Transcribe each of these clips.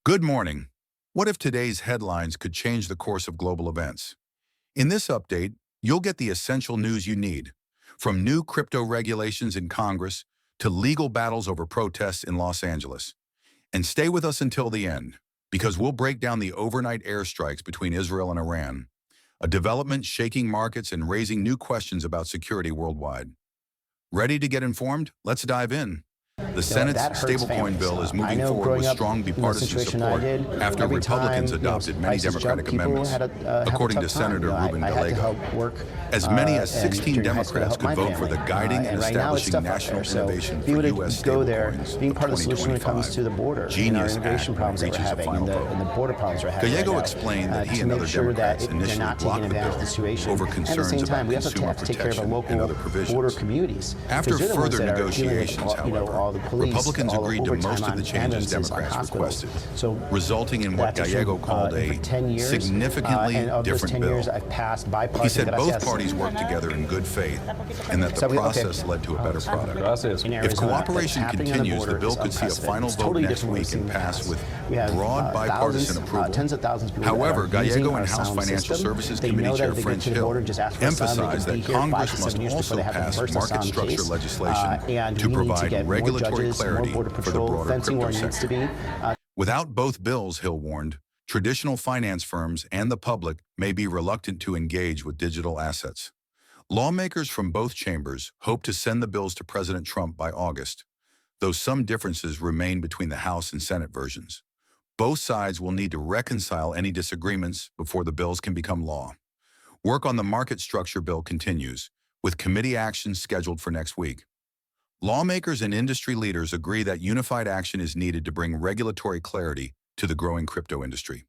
Good morning. What if today's headlines could change the course of global events? In this update, you'll get the essential news you need, from new crypto regulations in Congress to legal battles over protests in Los Angeles. And stay with us until the end, because we'll break down the overnight airstrikes between Israel and Iran, a development shaking markets and raising new questions about security worldwide. Ready to get informed? Let's dive in. The Senate's stablecoin bill is moving forward with strong bipartisan support after Republicans adopted many Democratic amendments, according to Senator Ruben Gallego. As many as 16 Democrats could vote for the guiding and establishing national innovation for U.S. stablecoins being part of the solution when it comes to the border, Genius immigration Act problems that we're reaches a having, final and the vote. border problems we're having. Gallego explained that he and other Democrats initially blocked the bill over concerns about consumer protection and other provisions. After further negotiations, however, Republicans agreed to most of the changes Democrats requested, resulting in what Gallego called a significantly different bill. He said both parties worked together in good faith and that the process led to a better product. If cooperation continues, the bill could see a final vote next week and pass with broad bipartisan approval. However, Gallego and House Financial Services Committee Chair French Hill emphasized that Congress must also pass market structure legislation to provide regulatory clarity for the broader crypto sector. Without both bills, Hill warned, traditional finance firms and the public may be reluctant to engage with digital assets. Lawmakers from both chambers hope to send the bills to President Trump by August, though some differences remain between the House and Senate versions. Both sides will need to reconcile any disagreements before the bills can become law. Work on the market structure bill continues, with committee action scheduled for next week. Lawmakers and industry leaders agree that unified action is needed to bring regulatory clarity to the growing crypto industry.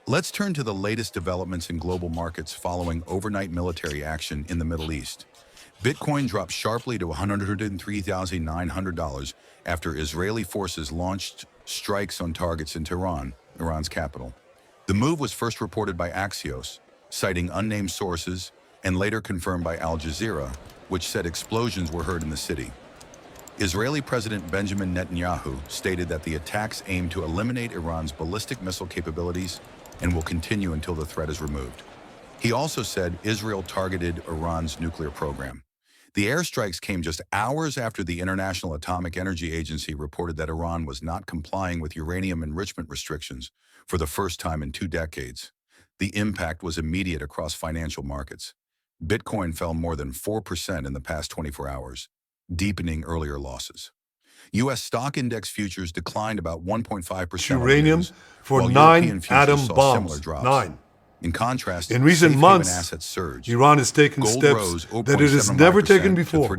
Let's turn to the latest developments in global markets following overnight military action in the Middle East. Bitcoin dropped sharply to $103,900 after Israeli forces launched strikes on targets in Tehran, Iran's capital. The move was first reported by Axios, citing unnamed sources, and later confirmed by Al Jazeera, which said explosions were heard in the city. Israeli President Benjamin Netanyahu stated that the attacks aim to eliminate Iran's ballistic missile capabilities and will continue until the threat is removed. He also said Israel targeted Iran's nuclear program. The airstrikes came just hours after the International Atomic Energy Agency reported that Iran was not complying with uranium enrichment restrictions for the first time in 2 decades. The impact was immediate across financial markets. Bitcoin fell more than 4% in the past 24 hours, deepening earlier losses. U.S. stock index futures declined about 1.5%. Uranium for 9 atom bombs. 9. In contrast, in recent months, assets surged. Iran has taken steps that it has never taken before,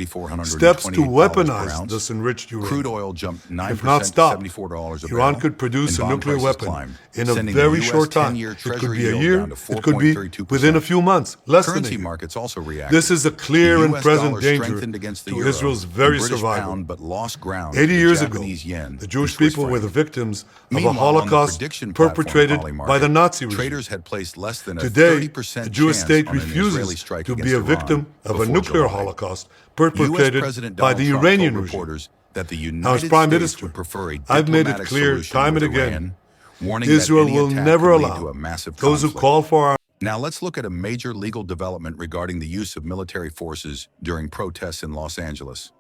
steps to weaponize this enriched uranium. Crude oil jumped 9%, if not stopped, $74 a Iran barrel, could produce a nuclear weapon in a sending very the US short time. 10-year It could Treasury be a yield year, down to it could be 4.32%. within a few months, less than a Currency year. markets also reacted. This is a clear and US present dollar danger strengthened against the to euro, Israel's very the British survival. pound, but lost ground 80 to the years ago, Japanese yen the Jewish and Swiss people were franc. the victims of a Meanwhile, on the Holocaust prediction platform perpetrated Polymarket, by the Nazi regime. traders had placed less than a Today, 30% the Jewish chance state on an Israeli refuses strike to be against a victim Iran of a before nuclear July. Holocaust US perpetrated President by Donald the Trump Iranian told regime. reporters that the Now, as United Prime States Minister, would prefer a I've made it diplomatic clear solution time with and again, Iran, warning Israel that any will attack never could lead to allow a massive those who conflict. call for our Now let's look at a major legal development regarding the use of military forces during protests in Los Angeles.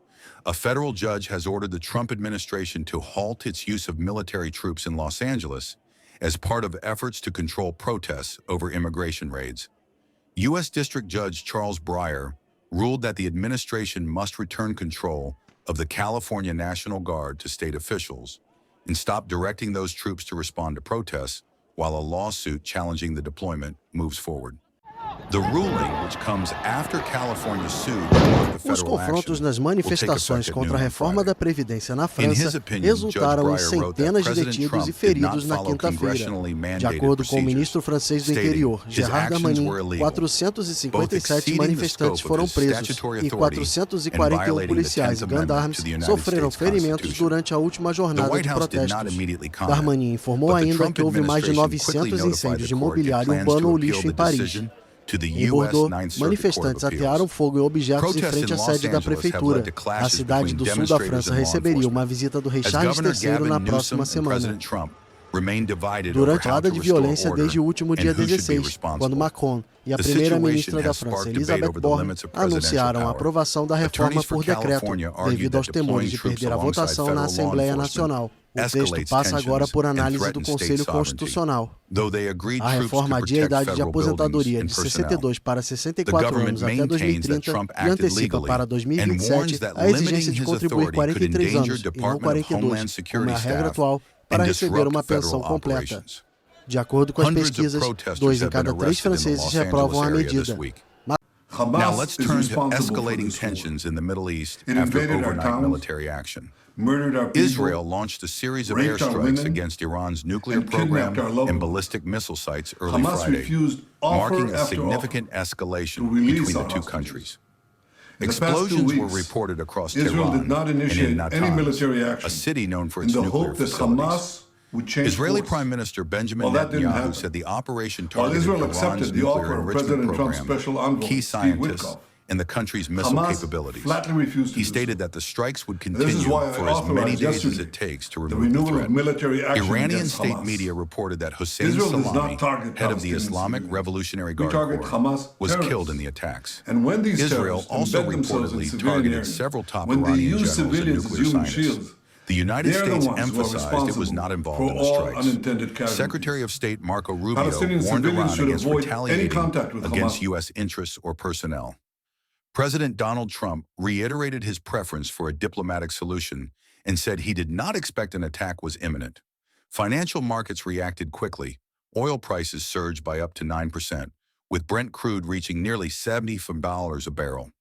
A federal judge has ordered the Trump administration to halt its use of military troops in Los Angeles as part of efforts to control protests over immigration raids. U.S. District Judge Charles Breyer ruled that the administration must return control of the California National Guard to state officials and stop directing those troops to respond to protests while a lawsuit challenging the deployment moves forward. The ruling, which comes after California sued the Os confrontos nas manifestações contra a reforma da Previdência na França resultaram em centenas de detidos e feridos na quinta-feira. De acordo com o ministro francês do Interior, Gérard Darmanin, 457 manifestantes foram presos e 441 policiais e gendarmes sofreram ferimentos durante a última jornada de protestos. Darmanin informou ainda que houve mais de 900 incêndios de mobiliário urbano ou lixo em Paris. Em Bordeaux, manifestantes atearam fogo em objetos em frente à sede da prefeitura. A cidade do sul da França receberia uma visita do rei Charles III na próxima semana. durante a escalada de violência desde o último dia 16, quando Macron e a primeira-ministra da França, Elisabeth Borne, anunciaram a aprovação da reforma por decreto, devido aos temores de perder a votação na Assembleia Nacional. O texto passa agora por análise do Conselho Constitucional. A reforma adia a idade de aposentadoria de 62 para 64 anos até 2030 e antecipa para 2027 a exigência de contribuir 43 anos e não 42, como é a regra atual, para receber uma pensão completa. De acordo com as pesquisas, 2 em cada 3 franceses reprovam a medida. Now let's turn to escalating tensions in the Middle East after overnight military action. Israel launched a series of airstrikes against Iran's nuclear program and ballistic missile sites early Friday, marking a significant escalation between the two countries. Explosions were reported across Tehran and in Natanz, a city known for its nuclear facilities. Israeli Prime Minister Benjamin Netanyahu said the operation targeted Iran's nuclear enrichment program, key scientists, and the country's missile capabilities. He stated that the strikes would continue for as many days as it takes to remove the threat. Iranian state media reported that Hossein Salami, head of the Islamic Revolutionary Guard Corps, was killed in the attacks. Israel also reportedly targeted several top Iranian generals and nuclear scientists. The United States emphasized it was not involved in the strikes. Secretary of State Marco Rubio warned Iran against retaliating against U.S. interests or personnel. President Donald Trump reiterated his preference for a diplomatic solution and said he did not expect an attack was imminent. Financial markets reacted quickly. Oil prices surged by up to 9%, with Brent crude reaching nearly $70 a barrel.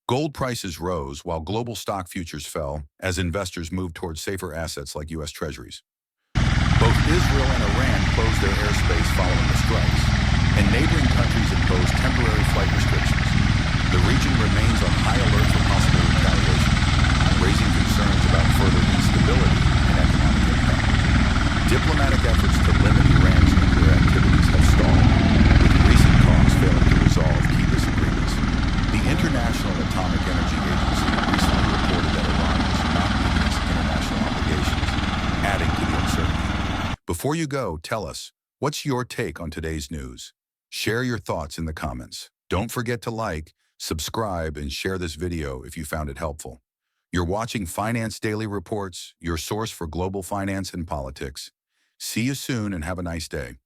Gold prices rose while global stock futures fell as investors moved towards safer assets like U.S. Treasuries. Both Israel and Iran closed their airspace following the strikes, and neighboring countries imposed temporary flight restrictions. The region remains on high alert for possible retaliation, raising concerns about further instability and economic impact. Diplomatic efforts to limit Iran's nuclear activities have stalled, with recent talks failing to resolve key disagreements. The International Atomic Energy Agency recently reported that Iran was not meeting its international obligations, adding to the uncertainty. Before you go, tell us, what's your take on today's news? Share your thoughts in the comments. Don't forget to like, subscribe, and share this video if you found it helpful. You're watching Finance Daily Reports, your source for global finance and politics. See you soon and have a nice day.